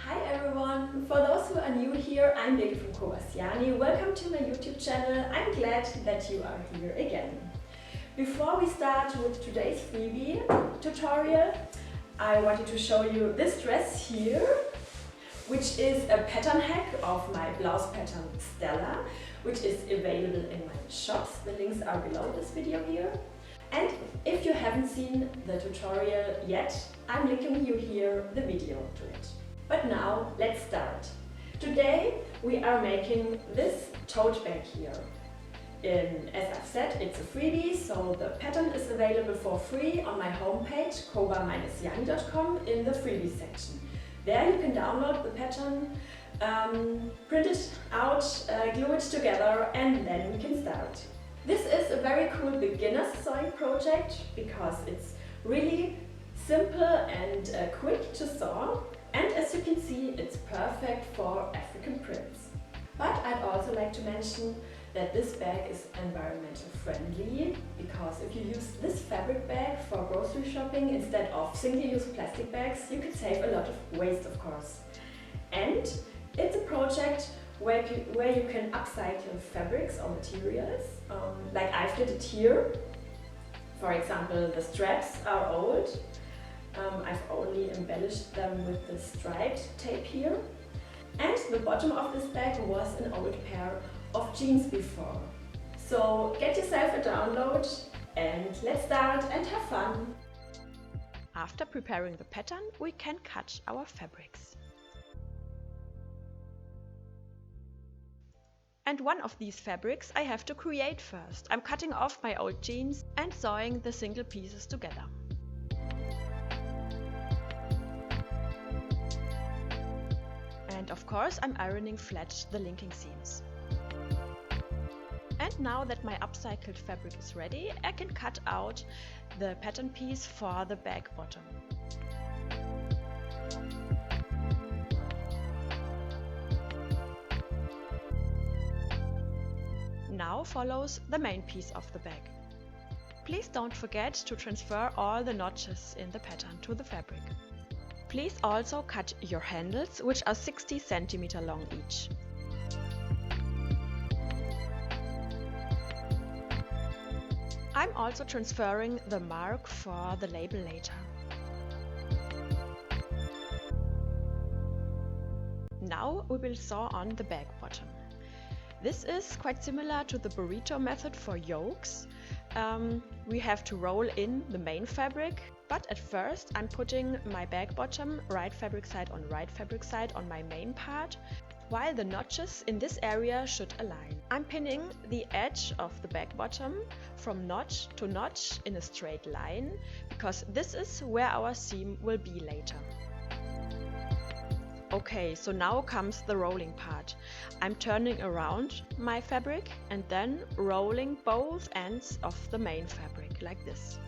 Hi everyone! For those who are new here, I'm Lily from Koba.Siani. Welcome to my YouTube channel. I'm glad that you are here again. Before we start with today's freebie tutorial, I wanted to show you this dress here, which is a pattern hack of my blouse pattern Stella, which is available in my shops. The links are below this video here. And if you haven't seen the tutorial yet, I'm linking you here the video to it. But now let's start. Today we are making this tote bag here. As I've said, it's a freebie, so the pattern is available for free on my homepage Koba.Siani.com in the freebie section. There you can download the pattern, print it out, glue it together, and then we can start. This is a very cool beginner's sewing project because it's really simple and quick to sew, and as you can see, it's perfect for African prints. But I'd also like to mention that this bag is environmental friendly, because if you use this fabric bag for grocery shopping instead of single-use plastic bags, you can save a lot of waste, of course. And it's a project where you can upcycle fabrics or materials, like I've did it here. For example, the straps are old. I've only embellished them with the striped tape here. And the bottom of this bag was an old pair of jeans before. So get yourself a download and let's start and have fun! After preparing the pattern, we can cut our fabrics. And one of these fabrics I have to create first. I'm cutting off my old jeans and sewing the single pieces together. And of course I'm ironing flat the linking seams. And now that my upcycled fabric is ready, I can cut out the pattern piece for the bag bottom. Now follows the main piece of the bag. Please don't forget to transfer all the notches in the pattern to the fabric. Please also cut your handles, which are 60 cm long each. I'm also transferring the mark for the label later. Now we will sew on the bag bottom. This is quite similar to the burrito method for yokes. We have to roll in the main fabric, but at first I'm putting my bag bottom right fabric side on right fabric side on my main part, while the notches in this area should align. I'm pinning the edge of the bag bottom from notch to notch in a straight line, because this is where our seam will be later. Okay, so now comes the rolling part. I'm turning around my fabric and then rolling both ends of the main fabric, like this.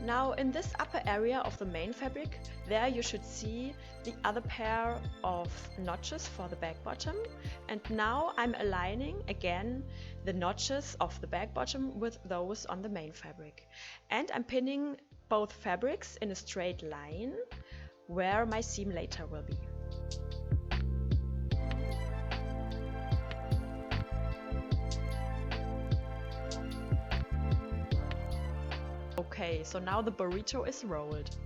Now in this upper area of the main fabric, there you should see the other pair of notches for the bag bottom. And now I'm aligning again the notches of the bag bottom with those on the main fabric. And I'm pinning both fabrics in a straight line, where my seam later will be. Okay, so now the burrito is rolled.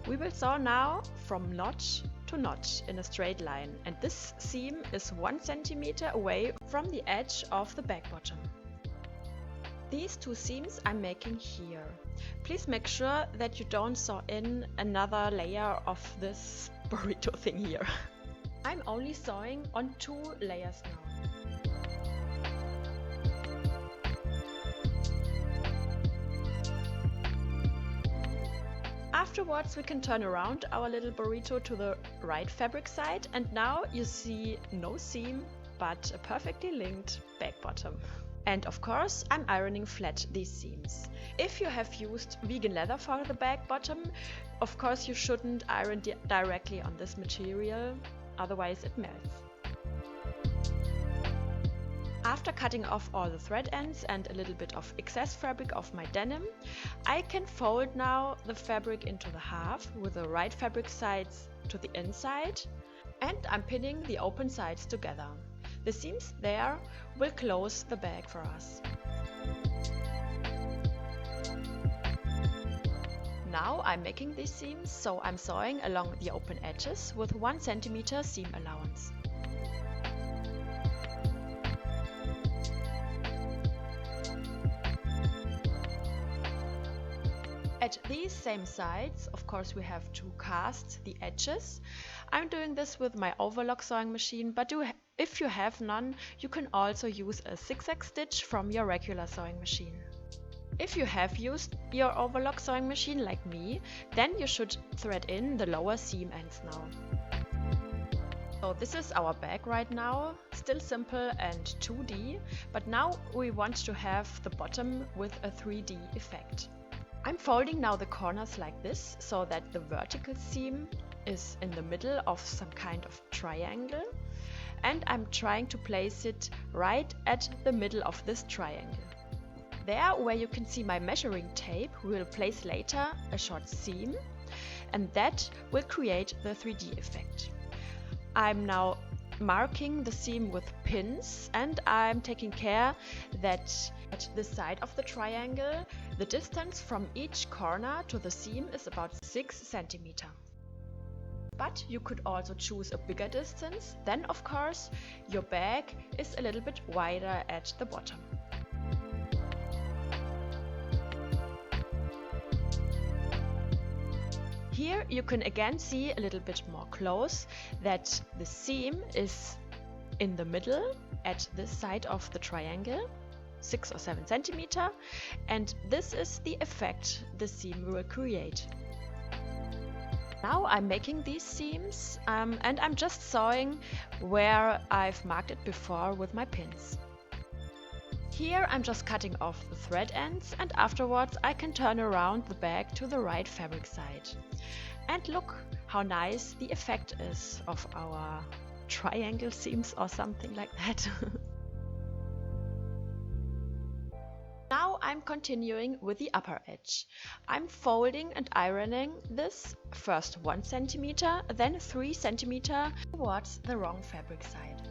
We will sew now from notch to notch in a straight line, and this seam is 1 cm away from the edge of the bag bottom. These two seams I'm making here. Please make sure that you don't sew in another layer of this burrito thing here. I'm only sewing on 2 layers now. Afterwards we can turn around our little burrito to the right fabric side, and now you see no seam but a perfectly linked bag bottom. And of course, I'm ironing flat these seams. If you have used vegan leather for the bag bottom, of course you shouldn't iron directly on this material, otherwise it melts. After cutting off all the thread ends and a little bit of excess fabric of my denim, I can fold now the fabric into the half with the right fabric sides to the inside, and I'm pinning the open sides together. The seams there will close the bag for us. Now I'm making these seams, so I'm sewing along the open edges with 1 cm seam allowance. At these same sides, of course, we have to cast the edges. I'm doing this with my overlock sewing machine, but if you have none, you can also use a zigzag stitch from your regular sewing machine. If you have used your overlock sewing machine like me, then you should thread in the lower seam ends now. So this is our bag right now, still simple and 2D, but now we want to have the bottom with a 3D effect. I'm folding now the corners like this, so that the vertical seam is in the middle of some kind of triangle, and I'm trying to place it right at the middle of this triangle. There, where you can see my measuring tape, we will place later a short seam, and that will create the 3D effect. I'm now marking the seam with pins, and I'm taking care that at the side of the triangle the distance from each corner to the seam is about 6 cm. But you could also choose a bigger distance, then of course your bag is a little bit wider at the bottom. Here you can again see a little bit more close that the seam is in the middle at this side of the triangle, 6 or 7 cm, and this is the effect the seam will create. Now I'm making these seams and I'm just sewing where I've marked it before with my pins. Here I'm just cutting off the thread ends, and afterwards I can turn around the bag to the right fabric side. And look how nice the effect is of our triangle seams or something like that. Now I'm continuing with the upper edge. I'm folding and ironing this, first 1 cm, then 3 cm towards the wrong fabric side.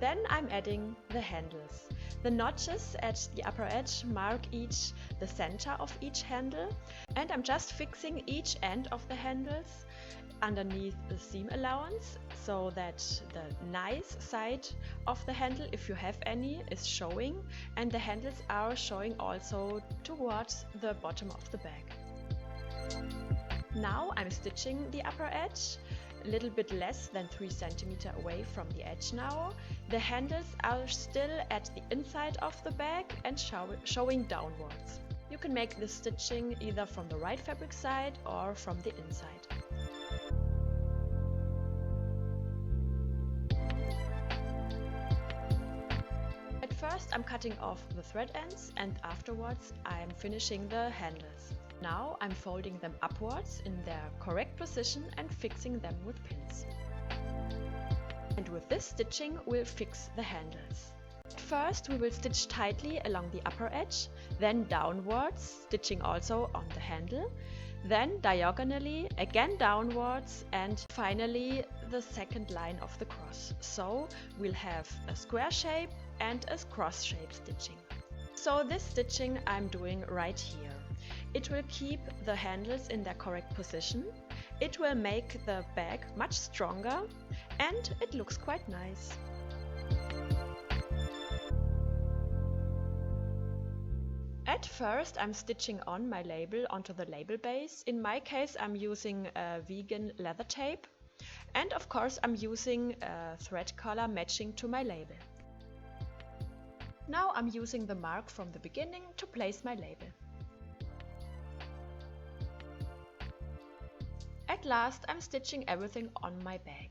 Then I'm adding the handles. The notches at the upper edge mark each the center of each handle, and I'm just fixing each end of the handles underneath the seam allowance so that the nice side of the handle, if you have any, is showing, and the handles are showing also towards the bottom of the bag. Now I'm stitching the upper edge, a little bit less than 3 cm away from the edge now. The handles are still at the inside of the bag and showing downwards. You can make the stitching either from the right fabric side or from the inside. At first I'm cutting off the thread ends, and afterwards I'm finishing the handles. Now I'm folding them upwards in their correct position and fixing them with pins. And with this stitching we'll fix the handles. First we will stitch tightly along the upper edge, then downwards, stitching also on the handle, then diagonally, again downwards, and finally the second line of the cross. So we'll have a square shape and a cross shape stitching. So this stitching I'm doing right here. It will keep the handles in their correct position, it will make the bag much stronger, and it looks quite nice. At first I'm stitching on my label onto the label base. In my case I'm using a vegan leather tape, and of course I'm using a thread color matching to my label. Now I'm using the mark from the beginning to place my label. At last I'm stitching everything on my bag.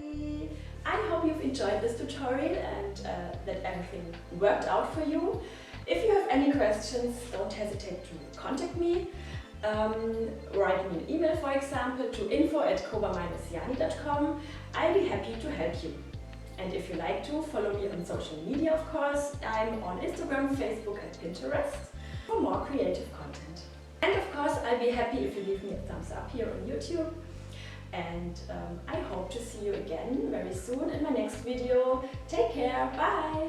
Ready? I hope you've enjoyed this tutorial and that everything worked out for you. If you have any questions, don't hesitate to contact me. Write me an email, for example, to info@Koba.Siani.com. I'll be happy to help you. And if you like to, follow me on social media, of course. I'm on Instagram, Facebook and Pinterest for more creative content. And of course, I'll be happy if you leave me a thumbs up here on YouTube. And I hope to see you again very soon in my next video. Take care, bye!